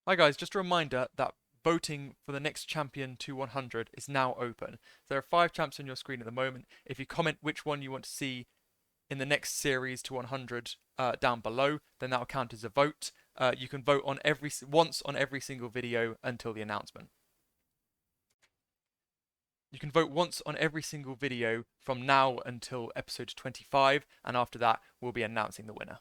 Hi guys, just a reminder that voting for the next champion to 100 is now open. There are 5 champs on your screen at the moment. If you comment which one you want to see in the next series to 100 down below, then that will count as a vote. You can vote on once on every single video until the announcement. You can vote once on every single video from now until episode 25, and after that, we'll be announcing the winner.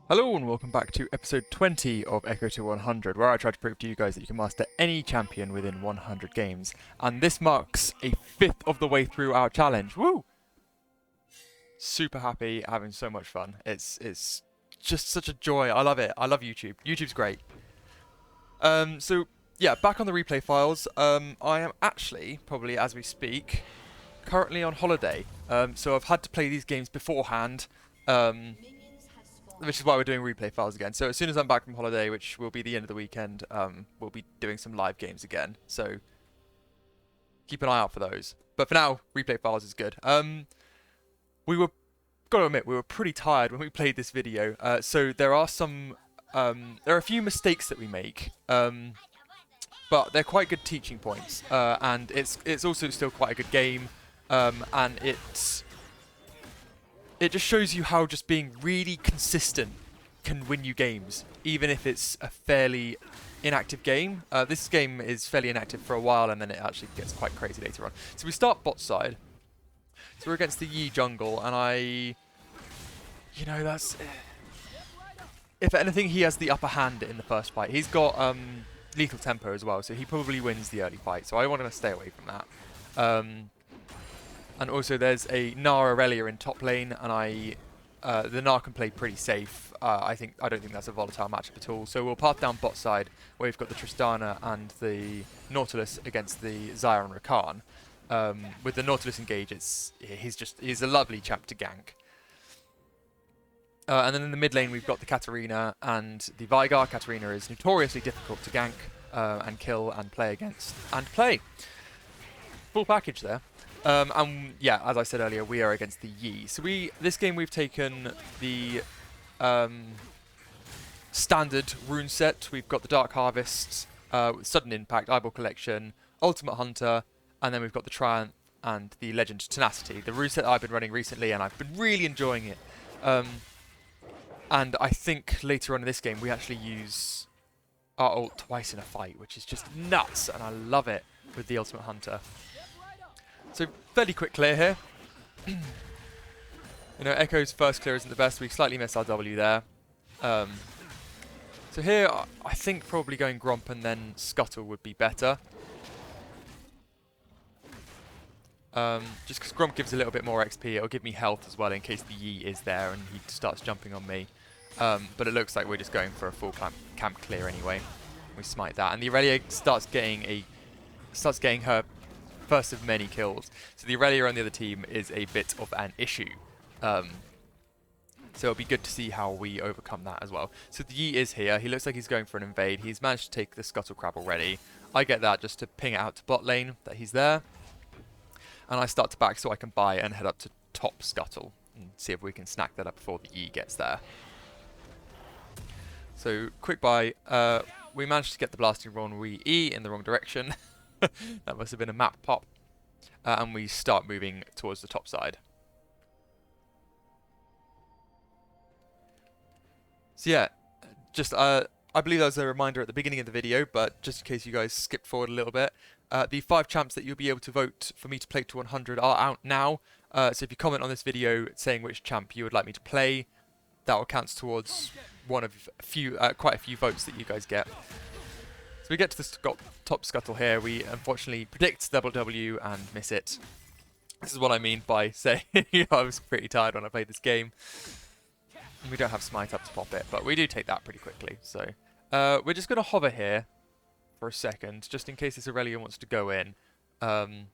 Hello and welcome back to episode 20 of Ekko to 100, where I try to prove to you guys that you can master any champion within 100 games. And this marks a fifth of the way through our challenge. Woo! Super happy, having so much fun. It's just such a joy. I love it. I love YouTube. YouTube's great. So yeah, back on the replay files. I am actually, probably as we speak, currently on holiday. So I've had to play these games beforehand. Which is why we're doing replay files again. So as soon as I'm back from holiday, which will be the end of the weekend, we'll be doing some live games again. So keep an eye out for those. But for now, replay files is good. Gotta admit, we were pretty tired when we played this video. So there are a few mistakes that we make. But they're quite good teaching points. And it's also still quite a good game. And it just shows you how just being really consistent can win you games, even if it's a fairly inactive game. This game is fairly inactive for a while, and then it actually gets quite crazy later on. So we start bot side. So we're against the Yi jungle, and that's... If anything, he has the upper hand in the first fight. He's got lethal tempo as well, so he probably wins the early fight. So I want to stay away from that. And also there's a Gnar Aurelia in top lane, and the Gnar can play pretty safe. I don't think that's a volatile matchup at all. So we'll path down bot side, where we've got the Tristana and the Nautilus against the Xayah and Rakan. With the Nautilus engage, he's a lovely chap to gank. And then in the mid lane we've got the Katarina and the Veigar. Katarina is notoriously difficult to gank and kill and play against and play. Full package there. And yeah, as I said earlier, we are against the Yi. So this game we've taken the standard rune set. We've got the Dark Harvest, Sudden Impact, Eyeball Collection, Ultimate Hunter, and then we've got the Triumph and the Legend Tenacity. The rune set I've been running recently, and I've been really enjoying it. And I think later on in this game we actually use our ult twice in a fight, which is just nuts, and I love it with the Ultimate Hunter. So fairly quick clear here. Ekko's first clear isn't the best. We slightly missed our W there. So here, I think probably going Gromp and then Scuttle would be better. Just because Gromp gives a little bit more XP, it'll give me health as well in case the Yi is there and he starts jumping on me. But it looks like we're just going for a full camp clear anyway. We smite that, and the Aurelia starts getting her first of many kills. So the Aurelia on the other team is a bit of an issue. So it'll be good to see how we overcome that as well. So the Yi is here. He looks like he's going for an invade. He's managed to take the Scuttle Crab already. I get that just to ping it out to bot lane that he's there. And I start to back so I can buy and head up to top Scuttle and see if we can snack that up before the Yi gets there. So quick buy. We managed to get the blasting run we E in the wrong direction. That must have been a map pop. And we start moving towards the top side. So yeah, just I believe that was a reminder at the beginning of the video, but just in case you guys skipped forward a little bit, the 5 champs that you'll be able to vote for me to play to 100 are out now. So if you comment on this video saying which champ you would like me to play, that will count towards one of quite a few votes that you guys get. So we get to the top Scuttle here. We unfortunately predict double W and miss it. This is what I mean by saying I was pretty tired when I played this game. And we don't have Smite up to pop it, but we do take that pretty quickly. So we're just going to hover here for a second, just in case this Aurelia wants to go in. And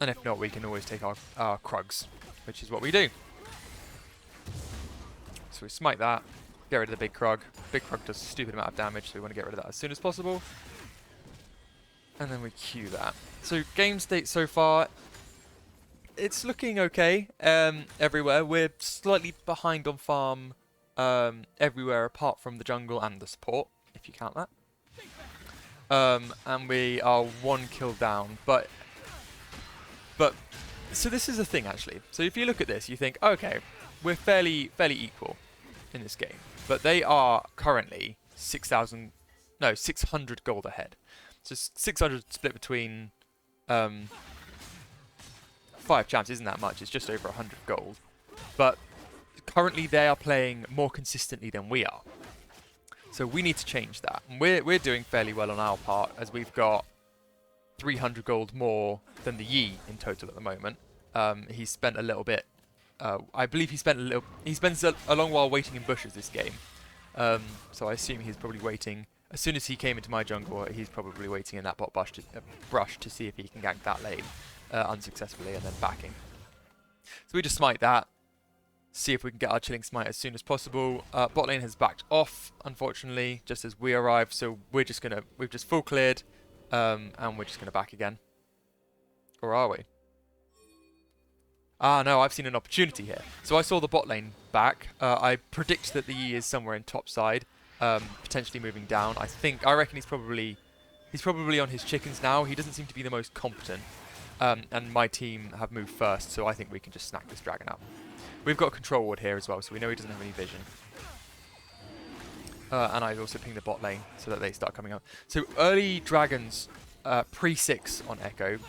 if not, we can always take our Krugs, which is what we do. So we smite that. Get rid of the big Krug. Big Krug does a stupid amount of damage, so we want to get rid of that as soon as possible. And then we Q that. So game state so far, it's looking okay everywhere. We're slightly behind on farm everywhere apart from the jungle and the support, if you count that. And we are 1 kill down, but so this is the thing actually. So if you look at this, you think, okay, we're fairly equal in this game, but they are currently 600 gold ahead. So 600 split between 5 champs isn't that much. It's just over 100 gold, but currently they are playing more consistently than we are. So we need to change that. And we're doing fairly well on our part, as we've got 300 gold more than the Yi in total at the moment. He spent a little bit. I believe he spent a little. He spends a long while waiting in bushes this game. So I assume he's probably waiting. As soon as he came into my jungle, he's probably waiting in that bot brush to see if he can gank that lane unsuccessfully and then backing. So we just smite that. See if we can get our chilling smite as soon as possible. Bot lane has backed off, unfortunately, just as we arrived. So we've just full cleared, and we're just gonna back again. Or are we? Ah, no, I've seen an opportunity here. So I saw the bot lane back. I predict that the Yi is somewhere in top side, potentially moving down. I reckon he's probably on his chickens now. He doesn't seem to be the most competent, and my team have moved first, so I think we can just snack this dragon out. We've got control ward here as well, so we know he doesn't have any vision. And I also ping the bot lane so that they start coming up. So early dragons, pre-6 on Ekko.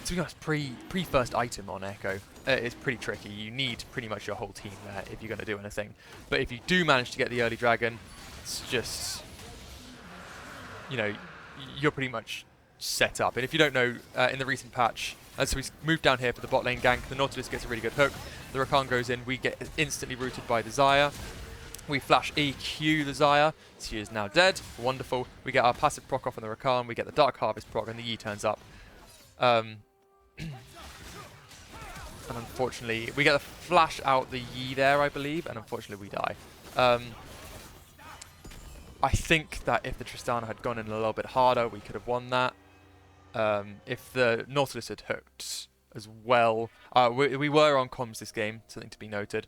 To be honest, pre-first item on Ekko is pretty tricky. You need pretty much your whole team there if you're going to do anything. But if you do manage to get the early dragon, it's just, you know, you're pretty much set up. And if you don't know, in the recent patch, so we moved down here for the bot lane gank. The Nautilus gets a really good hook. The Rakan goes in. We get instantly rooted by the Xayah. We flash EQ the Xayah. She is now dead. Wonderful. We get our passive proc off on the Rakan. We get the Dark Harvest proc, and the Yi turns up. And unfortunately, we get the flash out the Yi there, I believe, and unfortunately we die. I think that if the Tristana had gone in a little bit harder, we could have won that. If the Nautilus had hooked as well. We were on comms this game, something to be noted.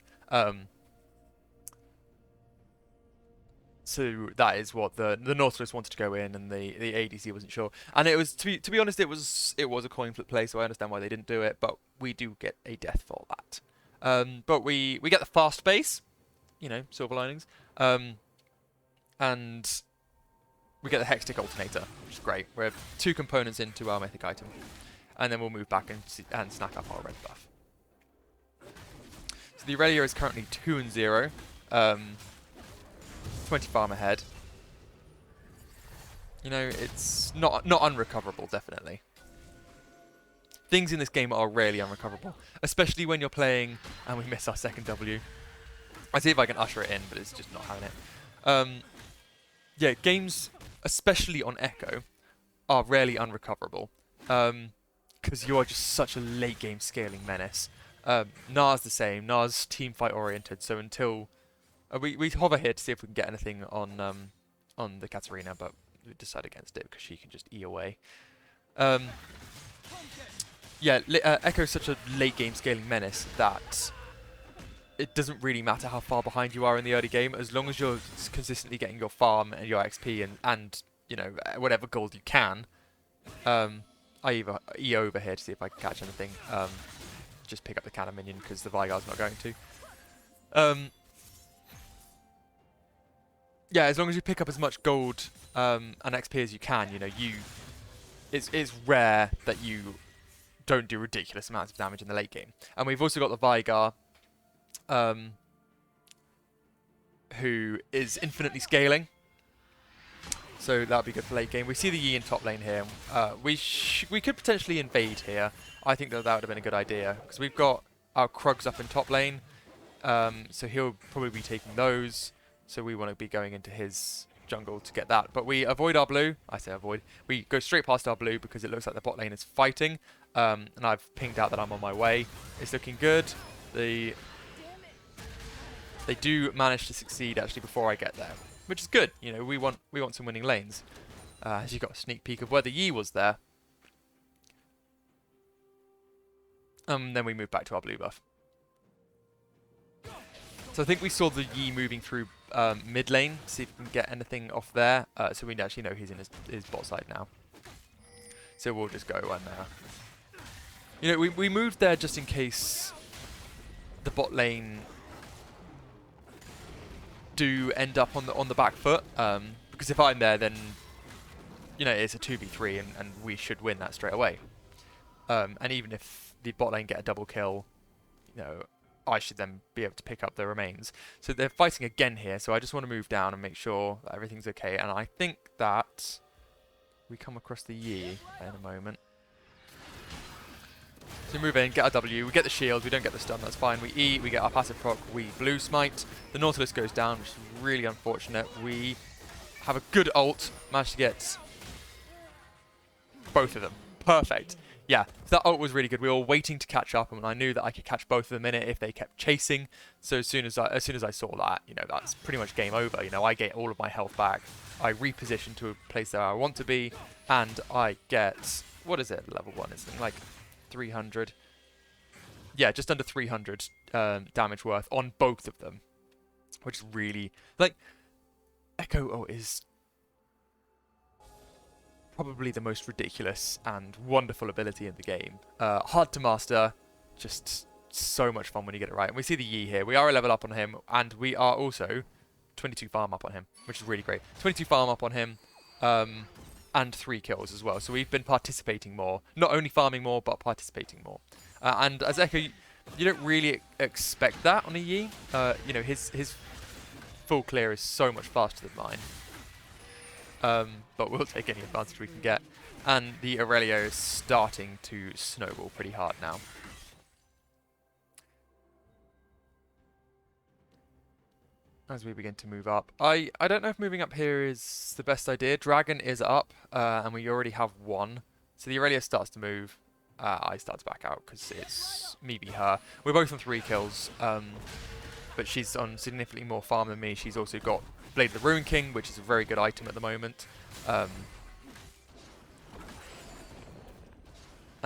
So that is what the Nautilus wanted to go in, and the ADC wasn't sure. And it was, to be honest, it was a coin flip play, so I understand why they didn't do it. But we do get a death for that. But we get the fast base, you know, silver linings, and we get the Hextech Alternator, which is great. We're 2 components into our mythic item, and then we'll move back and snack up our red buff. So the Aurelia is currently 2-0. 20 farm ahead. You know, it's not unrecoverable, definitely. Things in this game are rarely unrecoverable, especially when you're playing and we miss our second W. I see if I can usher it in, but it's just not having it. Yeah, games, especially on Ekko, are rarely unrecoverable, because you are just such a late game scaling menace. Na's the same. Na's team fight oriented, so until we hover here to see if we can get anything on the Katarina, but we decide against it because she can just E away. Yeah, Ekko is such a late game scaling menace that it doesn't really matter how far behind you are in the early game, as long as you're consistently getting your farm and your XP and you know, whatever gold you can. I either E over here to see if I can catch anything. Just pick up the cannon minion because the Veigar's not going to. Yeah, as long as you pick up as much gold and XP as you can, you know, it's rare that you don't do ridiculous amounts of damage in the late game. And we've also got the Veigar, who is infinitely scaling, so that'll be good for late game. We see the Yi in top lane here. We could potentially invade here. I think that would have been a good idea because we've got our Krugs up in top lane, so he'll probably be taking those. So we want to be going into his jungle to get that. But we avoid our blue. I say avoid. We go straight past our blue because it looks like the bot lane is fighting. And I've pinged out that I'm on my way. It's looking good. They do manage to succeed actually before I get there, which is good. You know, we want some winning lanes. As you got a sneak peek of where the Yi was there. Then we move back to our blue buff. So I think we saw the Yi moving through mid lane, see if we can get anything off there. So we actually know he's in his bot side now. So we'll just go and you know, we moved there just in case the bot lane do end up on the back foot. Because if I'm there, then you know it's a 2v3 and we should win that straight away. And even if the bot lane get a double kill, you know, I should then be able to pick up the remains. So they're fighting again here, so I just want to move down and make sure that everything's okay. And I think that we come across the Yi in a moment. So we move in, get our W, we get the shield, we don't get the stun, that's fine. We E, we get our passive proc, we blue smite. The Nautilus goes down, which is really unfortunate. We have a good ult, managed to get both of them. Perfect. Yeah, that ult was really good. We were waiting to catch up, and I knew that I could catch both of them in it if they kept chasing. So as soon as I saw that, you know, that's pretty much game over. You know, I get all of my health back. I reposition to a place that I want to be, and I get, what is it, level 1? It's like 300. Yeah, just under 300 damage worth on both of them, which is really, like, Ekko ult is probably the most ridiculous and wonderful ability in the game. Hard to master, just so much fun when you get it right. And we see the Yi here. We are a level up on him, and we are also 22 farm up on him, which is really great. 22 farm up on him, and 3 kills as well. So we've been participating more. Not only farming more, but participating more. And as Ekko, you don't really expect that on a Yi. You know, his full clear is so much faster than mine. But we'll take any advantage we can get. And the Aurelia is starting to snowball pretty hard now. As we begin to move up. I don't know if moving up here is the best idea. Dragon is up, and we already have 1. So the Aurelia starts to move. I start to back out because it's me v her. We're both on 3 kills, but she's on significantly more farm than me. She's also got Blade of the Ruin King, which is a very good item at the moment.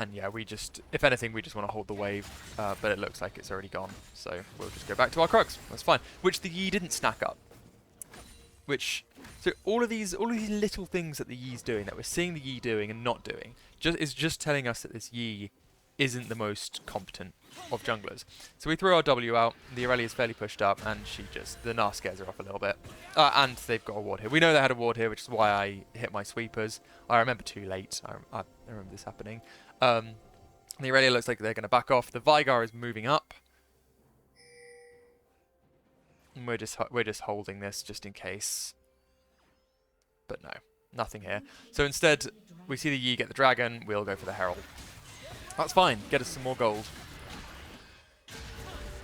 And yeah, we just, if anything, we just want to hold the wave, but it looks like it's already gone. So we'll just go back to our Krugs. That's fine. Which the Yi didn't snack up. Which, so all of these little things that the Yi's doing, that we're seeing the Yi doing and not doing, is just telling us that this Yi isn't the most competent of junglers. So we throw our W out, the Aurelia is fairly pushed up, and the Gnar scares her off a little bit. And they've got a ward here. We know they had a ward here, which is why I hit my sweepers. I remember too late. I remember this happening. The Aurelia looks like they're going to back off. The Veigar is moving up. And we're just holding this just in case. But no, nothing here. So instead, we see the Yi get the dragon. We'll go for the Herald. That's fine. Get us some more gold.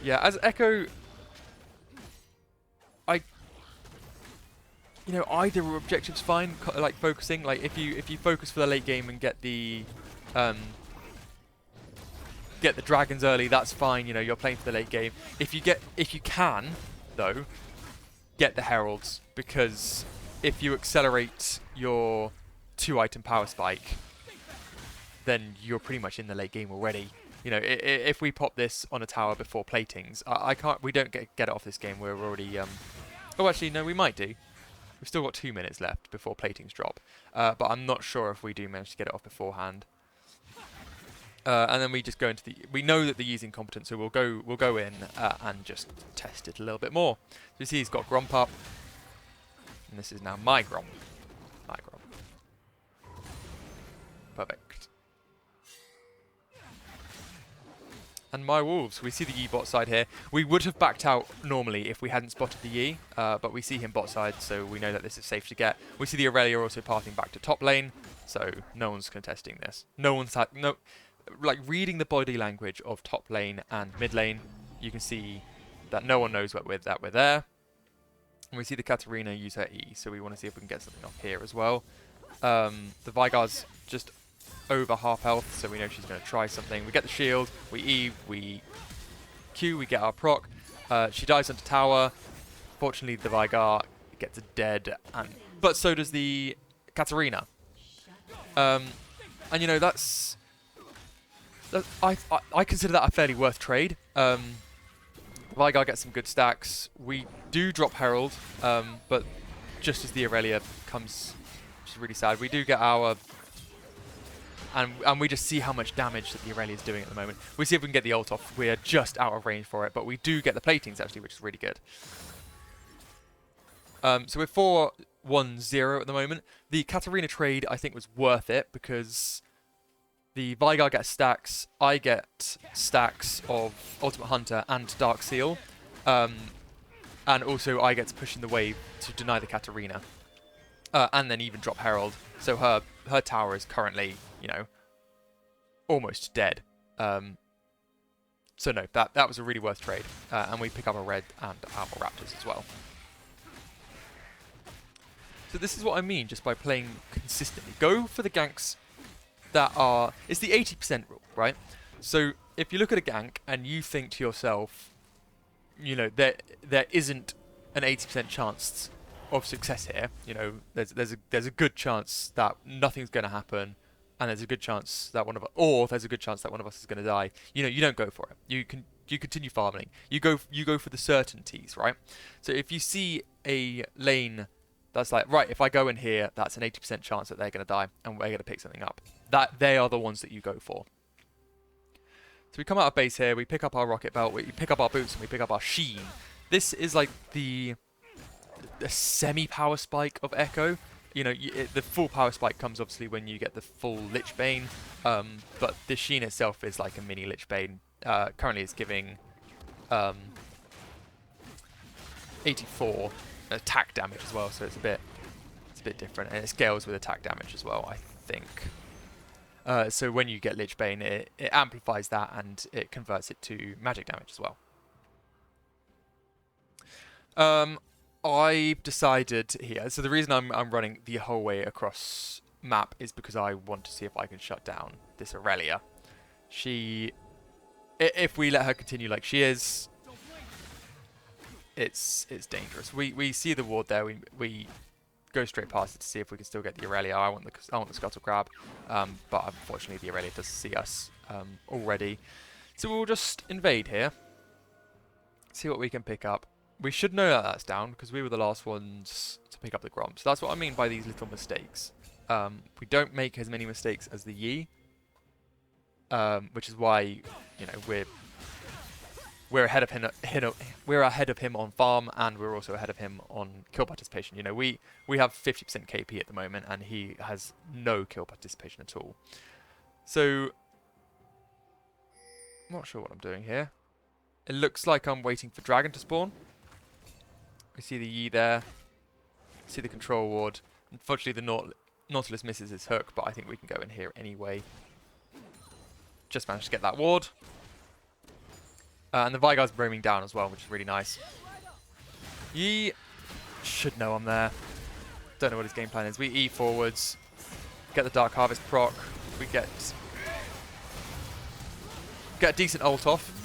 Yeah, as Ekko, you know, either objective's fine. Like focusing, like if you focus for the late game and get the dragons early, that's fine. You know, you're playing for the late game. If you can, though, get the heralds, because if you accelerate your 2-item power spike, then you're pretty much in the late game already. You know, if we pop this on a tower before platings, we don't get it off this game. We're already, oh, actually, no, we might do. We've still got 2 minutes left before platings drop, but I'm not sure if we do manage to get it off beforehand. And then we just go into we know that the Yi's incompetent, so we'll go in and just test it a little bit more. So you see he's got Gromp up, and this is now my Gromp. My Gromp. Perfect. And my Wolves. We see the Yi bot side here. We would have backed out normally if we hadn't spotted the Yi, but we see him bot side, so we know that this is safe to get. We see the Aurelia also pathing back to top lane, so no one's contesting this. No one's like reading the body language of top lane and mid lane, you can see that no one knows that we're there. And we see the Katarina use her E, so we want to see if we can get something off here as well. The Veigar's just over half health, so we know she's going to try something. We get the shield, we E, we Q, we get our proc. She dives onto tower. Fortunately, the Veigar gets dead, but so does the Katarina. And you know, that's I consider that a fairly worth trade. Veigar gets some good stacks. We do drop Herald, but just as the Aurelia comes, which is really sad, we do get our... And we just see how much damage that the Aurelia is doing at the moment. We see if we can get the ult off. We're just out of range for it, but we do get the platings actually, which is really good. So we're 4-1-0 at the moment. The Katarina trade I think was worth it because the Veigar gets stacks, I get stacks of Ultimate Hunter and Dark Seal, and also I get to push in the wave to deny the Katarina, and then even drop Herald. So her tower is currently, you know, almost dead. So no, that was a really worth trade, and we pick up a red and our Raptors as well. So this is what I mean just by playing consistently. Go for the ganks that are... It's the 80% rule, right? So if you look at a gank and you think to yourself, you know, there isn't an 80% chance of success here. You know, there's a good chance that nothing's going to happen, and there's a good chance that one of us, or there's a good chance that one of us is going to die. You know, you don't go for it. You continue farming. You go for the certainties, right? So if you see a lane that's like, right, if I go in here, that's an 80% chance that they're going to die, and we're going to pick something up. That they are the ones that you go for. So we come out of base here, we pick up our rocket belt, we pick up our boots, and we pick up our sheen. This is like the semi-power spike of Ekko. You know, the full power spike comes obviously when you get the full Lich Bane, but the sheen itself is like a mini Lich Bane. Currently it's giving 84 attack damage as well, so it's a bit different, and it scales with attack damage as well, I think. So when you get Lich Bane, it amplifies that and it converts it to magic damage as well. I decided here, so the reason I'm running the whole way across map is because I want to see if I can shut down this Aurelia. If we let her continue like she is, it's dangerous. We see the ward there. We go straight past it to see if we can still get the Aurelia. I want the scuttle grab, but unfortunately the Aurelia does see us already. So we'll just invade here. See what we can pick up. We should know that that's down because we were the last ones to pick up the Grom. So that's what I mean by these little mistakes. We don't make as many mistakes as the Yi, which is why, you know, we're ahead of him. We're ahead of him on farm, and we're also ahead of him on kill participation. You know, we have 50% KP at the moment, and he has no kill participation at all. So, I'm not sure what I'm doing here. It looks like I'm waiting for Dragon to spawn. We see the Yi there. See the control ward. Unfortunately, the Nautilus misses his hook, but I think we can go in here anyway. Just managed to get that ward. And the Veigar's roaming down as well, which is really nice. Yi should know I'm there. Don't know what his game plan is. We E forwards. Get the Dark Harvest proc. We get a decent ult off.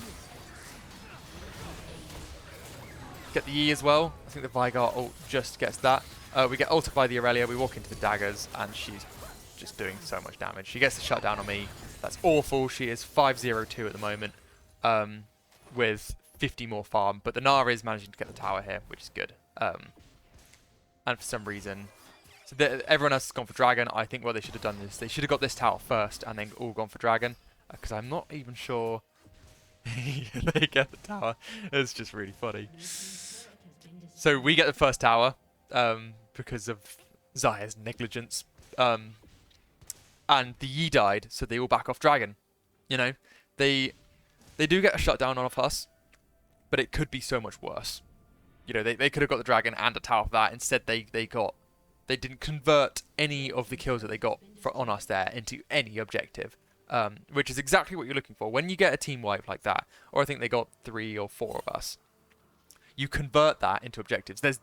Get the E as well. I think the Veigar ult just gets that. We get ulted by the Aurelia. We walk into the daggers, and she's just doing so much damage. She gets the shutdown on me. That's awful. She is 5-0-2 at the moment, with 50 more farm. But the Nara is managing to get the tower here, which is good. And for some reason, so everyone else has gone for Dragon. I think what they should have done is they should have got this tower first, and then all gone for Dragon. Because I'm not even sure they get the tower. It's just really funny. So we get the first tower because of Zaya's negligence. And the Yi died, so they all back off Dragon. You know, they do get a shutdown off us, but it could be so much worse. You know, they could have got the Dragon and a tower for that. Instead, they didn't convert any of the kills that they got on us there into any objective. Which is exactly what you're looking for. When you get a team wipe like that, or I think they got 3 or 4 of us, you convert that into objectives. There's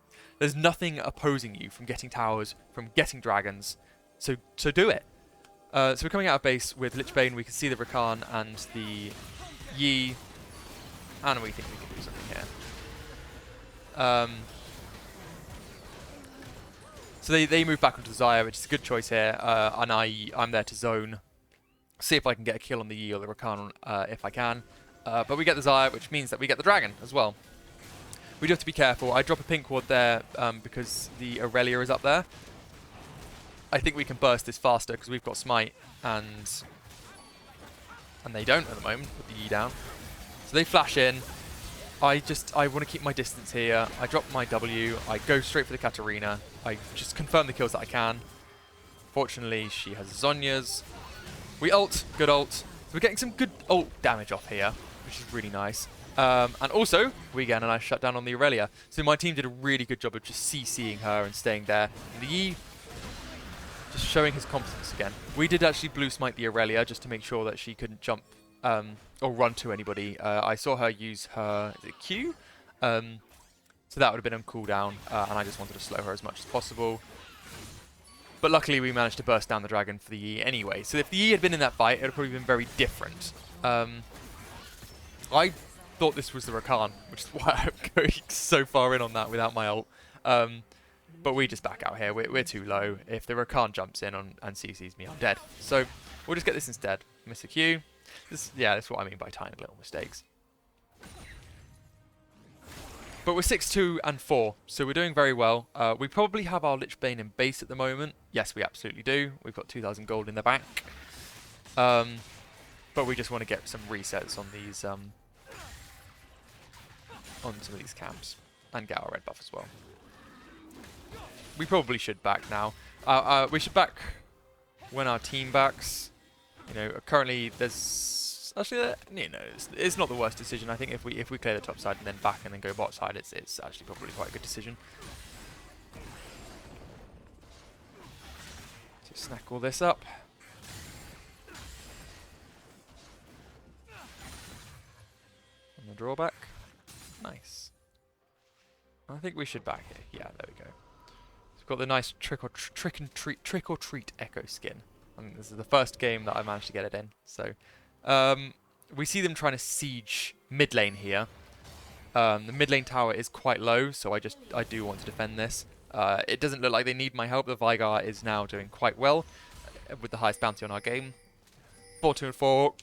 nothing opposing you from getting towers, from getting dragons, so do it. So we're coming out of base with Lich Bane. We can see the Rakan and the Yi, and we think we can do something here. So they move back onto Zaya, which is a good choice here, and I'm there to zone. See if I can get a kill on the Yi or the Rakan if I can. But we get the Xayah, which means that we get the Dragon as well. We do have to be careful. I drop a pink ward there because the Aurelia is up there. I think we can burst this faster because we've got Smite and they don't at the moment with the Yi down. So they flash in. I want to keep my distance here. I drop my W. I go straight for the Katarina. I just confirm the kills that I can. Fortunately, she has Zhonya's. We ult. Good ult. So we're getting some good ult damage off here, which is really nice. And also, we get a nice shutdown on the Aurelia. So my team did a really good job of just CCing her and staying there. And the Yi just showing his competence again. We did actually blue smite the Aurelia just to make sure that she couldn't jump or run to anybody. I saw her use her Q, so that would have been on cooldown, and I just wanted to slow her as much as possible. But luckily we managed to burst down the dragon for the Yi anyway. So if the Yi had been in that fight, it would have probably been very different. I thought this was the Rakan, which is why I'm going so far in on that without my ult. But we just back out here. We're too low. If the Rakan jumps in and CCs me, I'm dead. So we'll just get this instead. Miss a Q. That's what I mean by tiny little mistakes. But we're 6-2 and 4, so we're doing very well. We probably have our Lich Bane in base at the moment. Yes, we absolutely do. We've got 2,000 gold in the bank. But we just want to get some resets on these, on some of these camps, and get our red buff as well. We probably should back now. We should back when our team backs. You know, currently there's actually, you know, it's not the worst decision. I think if we clear the top side and then back and then go bot side, it's actually probably quite a good decision. So snack all this up. And the drawback, nice. I think we should back it. Yeah, there we go. So we've got the nice trick or treat Ekko skin. And this is the first game that I managed to get it in. So we see them trying to siege mid lane here. The mid lane tower is quite low, so I do want to defend this. It doesn't look like they need my help. The Veigar is now doing quite well with the highest bounty on our game. 4-2 and 4.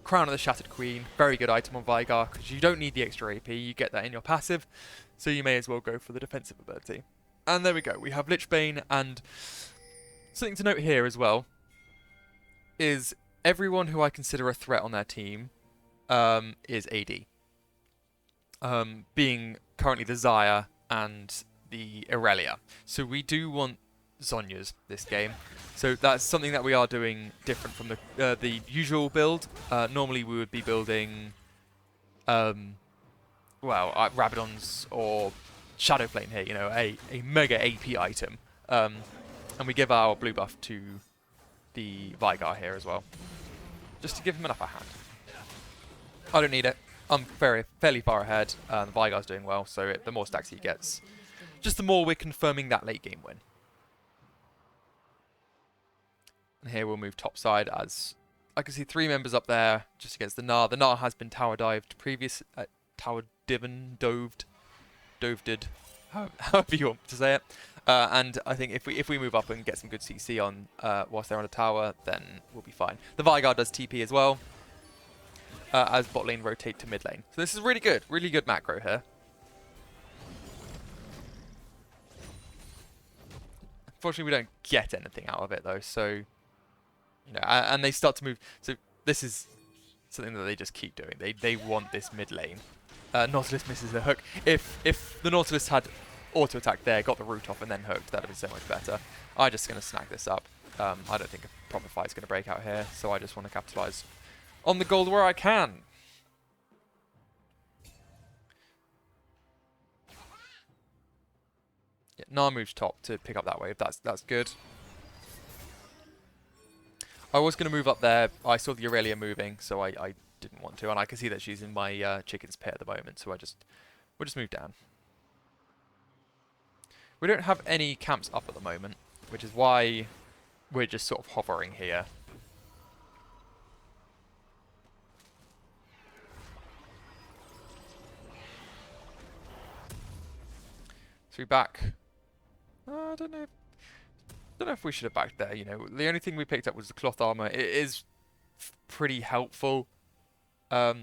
Crown of the Shattered Queen. Very good item on Veigar because you don't need the extra AP. You get that in your passive, so you may as well go for the defensive ability. And there we go. We have Lich Bane, and something to note here as well is everyone who I consider a threat on their team is AD. Being currently the Xayah and the Aurelia. So we do want Zhonya's this game. So that's something that we are doing different from the usual build. Normally we would be building Rabadons or Shadowflame here, you know, a mega AP item. And we give our blue buff to the Veigar here as well, just to give him an upper hand. I don't need it. I'm fairly far ahead. The Veigar's doing well, so the more stacks he gets, just the more we're confirming that late game win. And here we'll move top side as I can see 3 members up there just against the Gnar. The Gnar has been tower dived doved, however you want to say it. And I think if we move up and get some good CC on whilst they're on a tower, then we'll be fine. The Veigar does TP as well, as bot lane rotate to mid lane. So this is really good macro here. Unfortunately, we don't get anything out of it though. So, you know, and they start to move. So this is something that they just keep doing. They want this mid lane. Nautilus misses the hook. If the Nautilus had auto attack there, got the root off and then hooked, that'd have been so much better. I'm just going to snag this up. I don't think a proper fight's going to break out here, so I just want to capitalise on the gold where I can. Yeah, Gnar moves top to pick up that wave. That's good. I was going to move up there. I saw the Aurelia moving, so I didn't want to, and I can see that she's in my chicken's pit at the moment, so we'll just move down. We don't have any camps up at the moment, which is why we're just sort of hovering here. So we back. I don't don't know if we should have backed there. You know, the only thing we picked up was the cloth armor. It is pretty helpful, but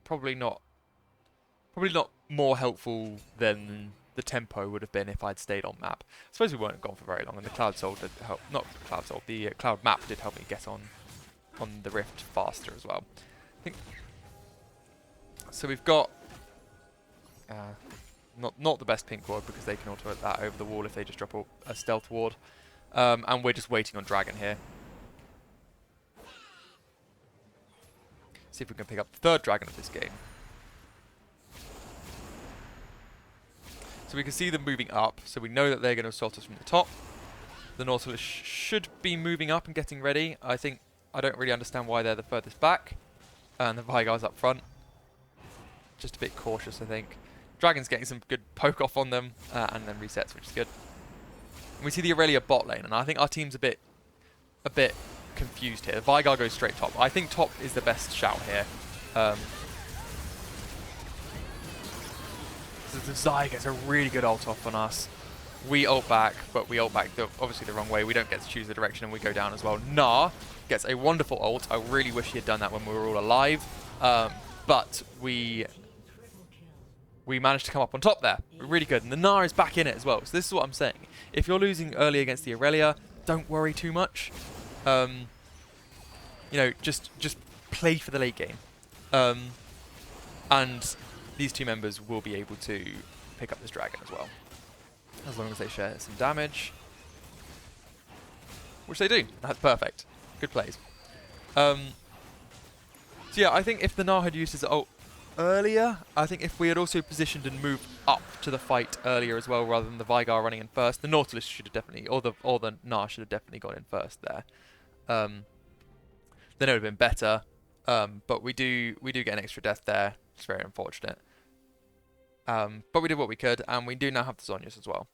probably not more helpful than the tempo would have been if I'd stayed on map. I suppose we weren't gone for very long, and the Cloud Soul did help. Not Cloud Soul, the Cloud Map did help me get on the Rift faster as well. I think. So we've got not the best pink ward because they can auto that over the wall if they just drop a stealth ward, and we're just waiting on Dragon here. See if we can pick up the third Dragon of this game. So we can see them moving up, so we know that they're going to assault us from the top. The Nautilus should be moving up and getting ready. I don't really understand why they're the furthest back. And the Vygar's up front. Just a bit cautious, I think. Dragon's getting some good poke off on them, and then resets, which is good. And we see the Aurelia bot lane, and I think our team's a bit confused here. The Vygar goes straight top. I think top is the best shout here. The Zai gets a really good ult off on us. We ult back, but we ult back obviously the wrong way. We don't get to choose the direction and we go down as well. Gnar gets a wonderful ult. I really wish he had done that when we were all alive. But we managed to come up on top there. We're really good. And the Gnar is back in it as well. So this is what I'm saying. If you're losing early against the Aurelia, don't worry too much. You know, just play for the late game. And these two members will be able to pick up this Dragon as well, as long as they share some damage, which they do. That's perfect. Good plays. So yeah, I think if the Gnar had used his ult earlier, I think if we had also positioned and moved up to the fight earlier as well, rather than the Vygar running in first, the Nautilus should have definitely, or the Gnar should have definitely gone in first there. Then it would have been better. But we do get an extra death there. It's very unfortunate. But we did what we could, and we do now have the Zhonya's as well,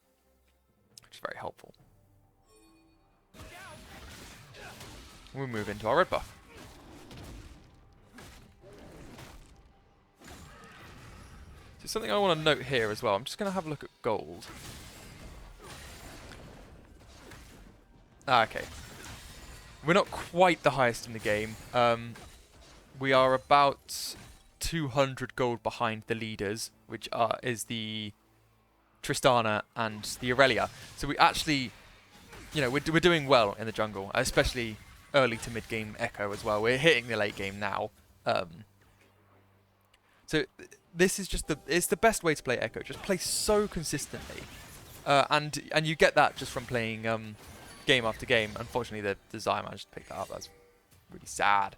which is very helpful. We'll move into our red buff. So something I want to note here as well. I'm just going to have a look at gold. Okay. We're not quite the highest in the game. We are about 200 gold behind the leaders, which is the Tristana and the Aurelia. So we actually, you know, we're doing well in the jungle, especially early to mid game Ekko as well. We're hitting the late game now. So this is just it's the best way to play Ekko. Just play so consistently, and you get that just from playing game after game. Unfortunately, the Zai managed to pick that up. That's really sad.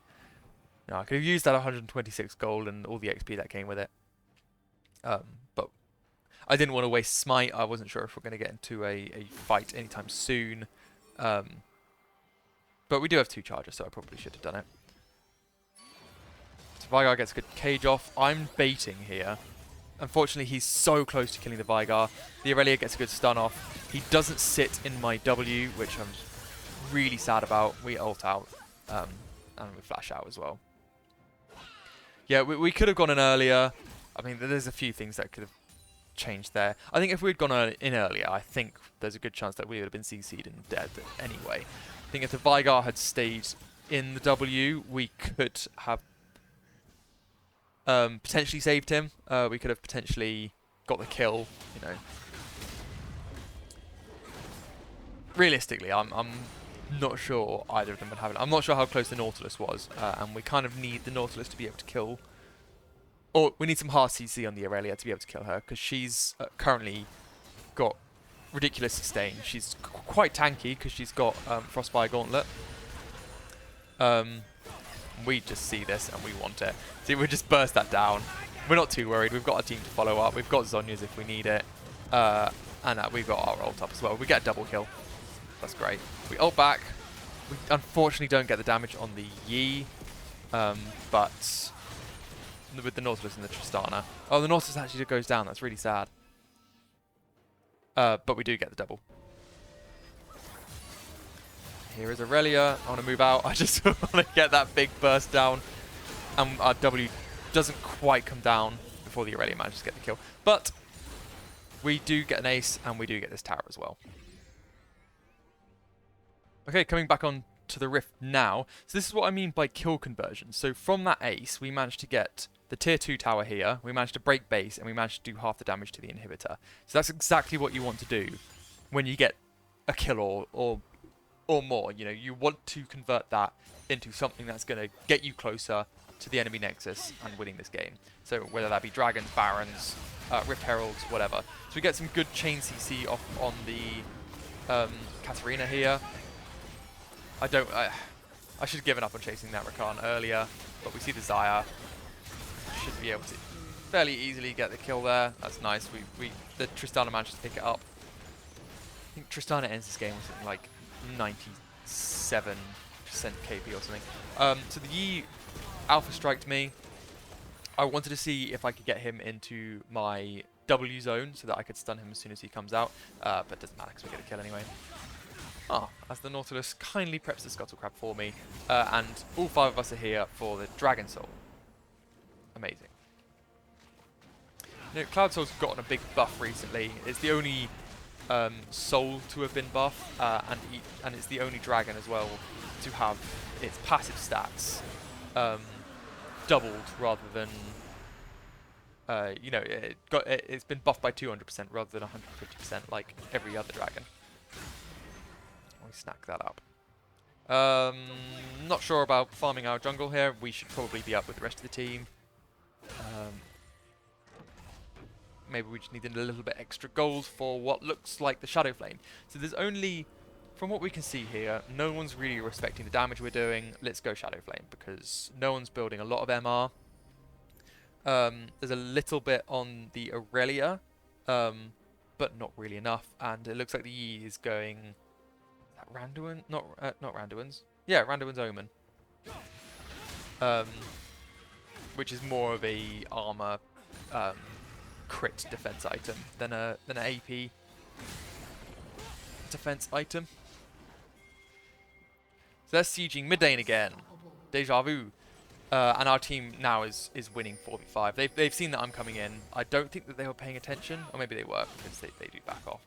No, I could have used that 126 gold and all the XP that came with it. But I didn't want to waste Smite. I wasn't sure if we're going to get into a fight anytime soon. But we do have 2 charges, so I probably should have done it. So Vygar gets a good cage off. I'm baiting here. Unfortunately, he's so close to killing the Vygar. The Aurelia gets a good stun off. He doesn't sit in my W, which I'm really sad about. We ult out, and we flash out as well. Yeah, we could have gone in earlier. I mean, there's a few things that could have changed there. I think if we'd gone in earlier, I think there's a good chance that we would have been CC'd and dead anyway. I think if the Vygar had stayed in the W, we could have potentially saved him. We could have potentially got the kill, you know. Realistically, I'm not sure either of them would have it. I'm not sure how close the Nautilus was, and we kind of need the Nautilus to be able to kill. Or we need some hard CC on the Aurelia to be able to kill her, because she's currently got ridiculous sustain. She's quite tanky because she's got Frostfire Gauntlet. We just see this and we want it. See, we just burst that down. We're not too worried. We've got a team to follow up. We've got Zhonya's if we need it. And we've got our ult up as well. We get a double kill. That's great. We ult back. We unfortunately don't get the damage on the Yi. But with the Nautilus and the Tristana. Oh, the Nautilus actually goes down. That's really sad. But we do get the double. Here is Aurelia. I want to move out. I just want to get that big burst down. And our W doesn't quite come down before the Aurelia manages to get the kill. But we do get an ace, and we do get this tower as well. Okay, coming back on to the Rift now. So this is what I mean by kill conversion. So from that ace, we managed to get the tier 2 tower here, we managed to break base, and we managed to do half the damage to the inhibitor. So that's exactly what you want to do when you get a kill or more. You know, you want to convert that into something that's going to get you closer to the enemy nexus and winning this game. So whether that be dragons, barons, Rift heralds, whatever. So we get some good chain CC off on the Katarina here. I should have given up on chasing that Rakan earlier, but we see the Xayah. Should be able to fairly easily get the kill there. That's nice. The Tristana managed to pick it up. I think Tristana ends this game with something like 97% KP or something. So the Yi alpha striked me. I wanted to see if I could get him into my W zone so that I could stun him as soon as he comes out, but it doesn't matter because we get a kill anyway. As the Nautilus kindly preps the Scuttle Crab for me, and all 5 of us are here for the Dragon Soul. Amazing. You know, Cloud Soul's gotten a big buff recently. It's the only soul to have been buffed, and it's the only dragon as well to have its passive stats doubled rather than you know, it's been buffed by 200% rather than 150% like every other dragon. We snack that up. Not sure about farming our jungle here. We should probably be up with the rest of the team. Maybe we just need a little bit extra gold for what looks like the Shadow Flame. So there's only, from what we can see here, no one's really respecting the damage we're doing. Let's go Shadow Flame because no one's building a lot of MR. There's a little bit on the Aurelia, but not really enough. And it looks like the Yi is going... Is that Randuin? Not Randuin's. Yeah, Randuin's Omen. Which is more of a armor crit defense item than an AP defense item. So they're sieging mid lane again. Deja vu. And our team now is winning 4v5. They've seen that I'm coming in. I don't think that they were paying attention, or maybe they were because they do back off.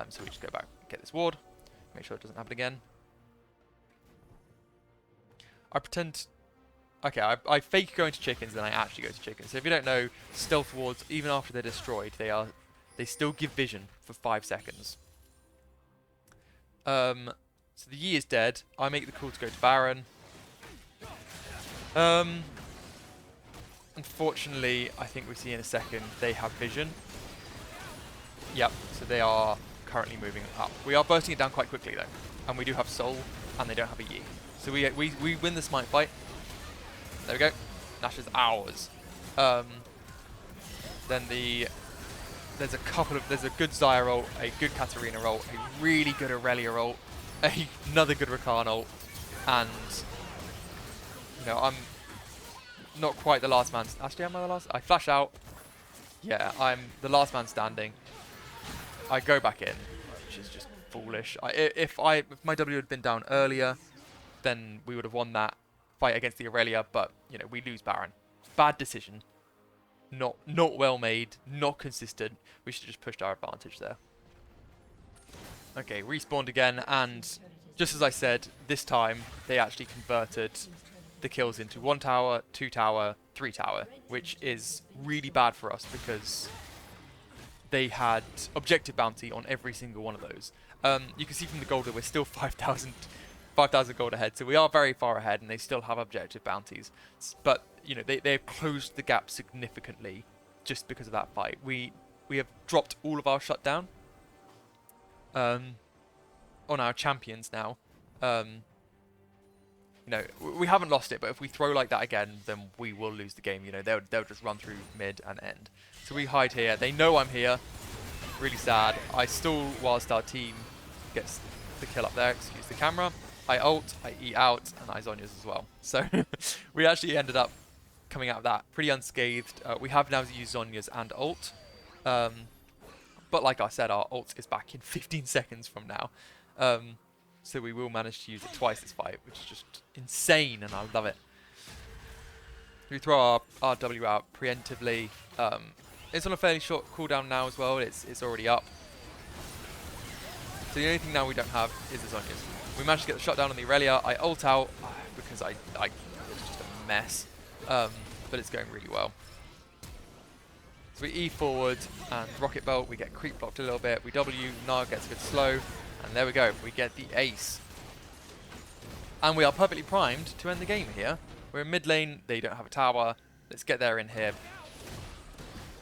So we just go back, get this ward, make sure it doesn't happen again. I pretend. Okay, I fake going to chickens, then I actually go to chickens. So if you don't know, stealth wards, even after they're destroyed, they still give vision for 5 seconds. So the Yi is dead. I make the call to go to Baron. Unfortunately, I think we see in a second they have vision. Yep, so they are currently moving up. We are bursting it down quite quickly though, and we do have soul, and they don't have a Yi. So we win the smite fight. There we go. Nash is ours. Then there's a good Xayah ult, a good Katarina ult, a really good Aurelia ult, another good Rakan ult, and you know, I'm not quite the last man. Actually, am I the last? I flash out. Yeah, I'm the last man standing. I go back in, which is just foolish. If my W had been down earlier, then we would have won that fight against the Aurelia. But you know, we lose Baron. Bad decision. Not well made. Not consistent. We should have just pushed our advantage there. Okay, respawned again, and just as I said, this time they actually converted the kills into 1 tower, 2 tower, 3 tower, which is really bad for us because they had objective bounty on every single one of those. You can see from the gold that we're still 5,000 gold ahead, so we are very far ahead, and they still have objective bounties. But you know, they've closed the gap significantly just because of that fight. We have dropped all of our shutdown on our champions now. You know, we haven't lost it, but if we throw like that again, then we will lose the game. You know, they'll just run through mid and end. So we hide here. They know I'm here. Really sad. I stall whilst our team gets the kill up there. Excuse the camera. I ult, I eat out, and I Zhonya's as well. So we actually ended up coming out of that pretty unscathed. We have now used Zhonya's and ult. But like I said, our ult is back in 15 seconds from now. So we will manage to use it twice this fight, which is just insane, and I love it. We throw our W out preemptively. It's on a fairly short cooldown now as well. It's already up. So the only thing now we don't have is the Zhonya's. We managed to get the shot down on the Aurelia. I ult out because it's just a mess. But it's going really well. So we E forward and rocket bolt. We get creep blocked a little bit. We W. Nag gets a good slow. And there we go. We get the ace. And we are perfectly primed to end the game here. We're in mid lane. They don't have a tower. Let's get there in here.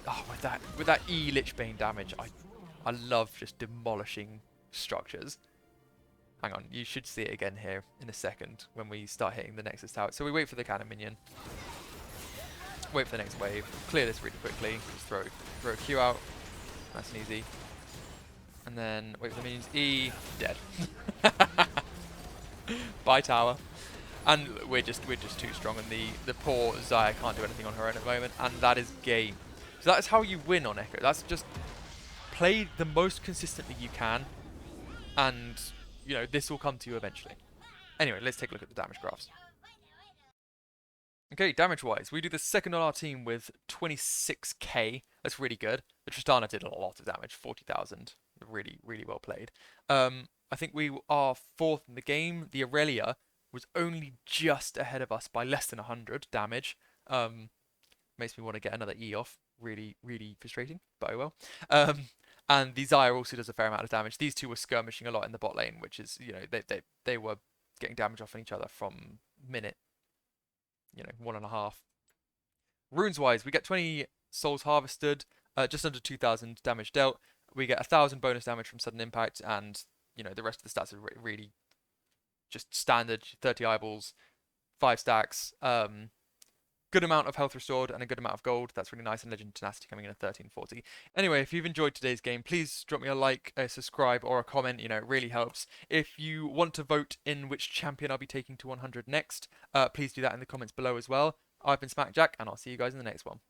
Oh, with that E Lichbane damage, I love just demolishing structures. Hang on, you should see it again here in a second when we start hitting the Nexus tower. So we wait for the cannon minion. Wait for the next wave. Clear this really quickly. Just throw a Q out. Nice and easy. And then wait for the minions. E. Dead. Bye tower. And we're just too strong, and the poor Xayah can't do anything on her own at the moment, and that is game. So that's how you win on Ekko. That's just play the most consistently you can, and you know this will come to you eventually. Anyway, let's take a look at the damage graphs. Okay, damage-wise, we do the second on our team with 26k. That's really good. The Tristana did a lot of damage, 40,000. Really, really well played. I think we are fourth in the game. The Aurelia was only just ahead of us by less than 100 damage. Makes me want to get another E off. Really, really frustrating, but oh well. And the Xayah also does a fair amount of damage. These two were skirmishing a lot in the bot lane, which is, you know, they were getting damage off on each other from minute, 1.5. Runes-wise, we get 20 souls harvested, just under 2,000 damage dealt. We get 1,000 bonus damage from sudden impact, and the rest of the stats are really just standard. 30 eyeballs, 5 stacks, good amount of health restored, and a good amount of gold. That's really nice, and Legend Tenacity coming in at 1340. Anyway, if you've enjoyed today's game, please drop me a like, a subscribe, or a comment. It really helps. If you want to vote in which champion I'll be taking to 100 next, please do that in the comments below as well. I've been Smackjack, and I'll see you guys in the next one.